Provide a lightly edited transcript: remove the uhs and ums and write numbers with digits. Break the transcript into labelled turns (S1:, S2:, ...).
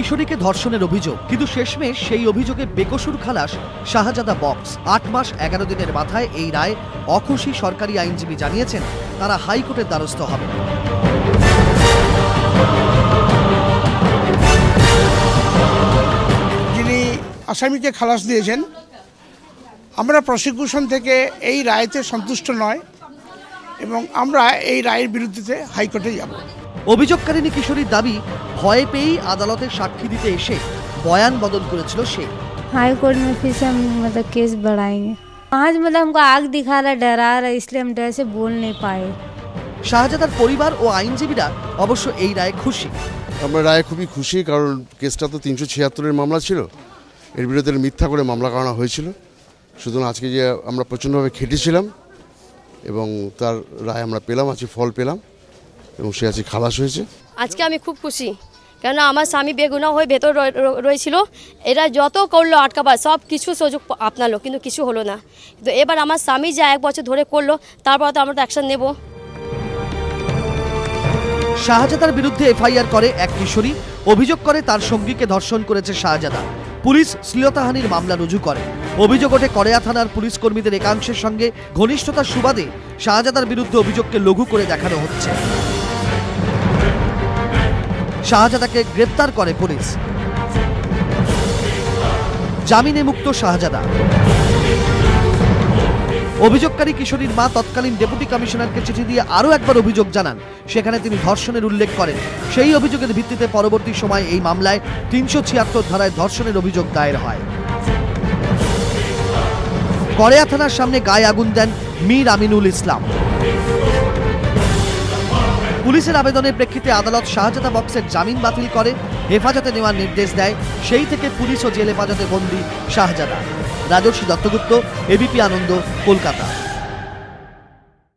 S1: কিশোরীকে ধর্ষণের অভিযোগ, কিন্তু শেষমেশ সেই অভিযোগে বেকসুর খালাস শাহজাদা বক্স। 8 মাস 11 দিনের মাথায় এই রায় অখুশি সরকারি আইনজীবী জানিয়েছেন তারা হাইকোর্টের দ্বারস্থ হবেন।
S2: যিনি আসামিকে খালাস দিয়েছেন, আমরা প্রসিকিউশন থেকে এই রায়তে সন্তুষ্ট নয় এবং আমরা এই রায়ের বিরুদ্ধে হাইকোর্টে যাব।
S1: অভিযোগকারিনী কিশোরীর দাবি, ভয় পেয়েই আদালতে সাক্ষী দিতে এসে বয়ান বদল করেছিল সে।
S3: हाईकोर्ट में फिर से हम केस बढ़ाएंगे। आज हमको आग दिखा रहा, डरा रहा, इसलिए हम डर से बोल नहीं पाए।
S1: শাহজাদার পরিবার ও আইনজীবীরা অবশ্য এই রায়ে খুশি।
S4: আমরা রায়ে খুবই খুশি, কারণ কেসটা তো 376-এর মামলা ছিল, এর বিরুদ্ধে মিথ্যা করে মামলা করানো হয়েছিল। সুতরাং আজকে যে আমরা প্রচণ্ডভাবে খেটেছিলাম এবং তার রায় আমরা পেলাম, আজকে ফল পেলাম এবং সে আজকে খালাস হয়েছে।
S5: আজকে আমি খুব খুশি, কেন আমার স্বামী বেগুনা হয়ে ভেতর রয়েছিল। এরা যত করলো আটকাবার, সব কিছু সুযোগ আপনালো, কিন্তু কিছু হলো না। কিন্তু এবার আমার স্বামী যা 1 বছর ধরে করলো, তারপর তো আমরা তো অ্যাকশন নেব।
S1: শাহজাদার বিরুদ্ধে এফআইআর করে এক কিশোরী, অভিযোগ করে তার সঙ্গীকে ধর্ষণ করেছে শাহজাদা। পুলিশ শ্লীলতাহানির মামলা রুজু করে। অভিযোগ ওঠে কড়েয়া থানার পুলিশ কর্মীদের একাংশের সঙ্গে ঘনিষ্ঠতার সুবাদে শাহজাদার বিরুদ্ধে অভিযোগকে লঘু করে দেখানো হচ্ছে। শাহজাদাকে গ্রেপ্তার করে পুলিশ। জামিনে মুক্ত শাহজাদা। অভিযোগকারী কিশোরীর মা তৎকালীন ডেপুটি কমিশনারকে চিঠি দিয়ে আরও একবার অভিযোগ জানান। সেখানে তিনি ধর্ষণের উল্লেখ করেন। সেই অভিযোগের ভিত্তিতে পরবর্তী সময় এই মামলায় 376 ধারায় ধর্ষণের অভিযোগ দায়ের হয়। কড়েয়া থানার সামনে গায়ে আগুন দেন মীর আমিনুল ইসলাম। পুলিশের আবেদনের প্রেক্ষিতে আদালত শাহজাদা বক্সের জামিন বাতিল করে হেফাজতে নেওয়ার নির্দেশ দেয়। সেই থেকে পুলিশ ও জেল হেফাজতে বন্দী শাহজাদা। রাজর্ষি দত্তগুপ্ত, এবিপি আনন্দ, কলকাতা।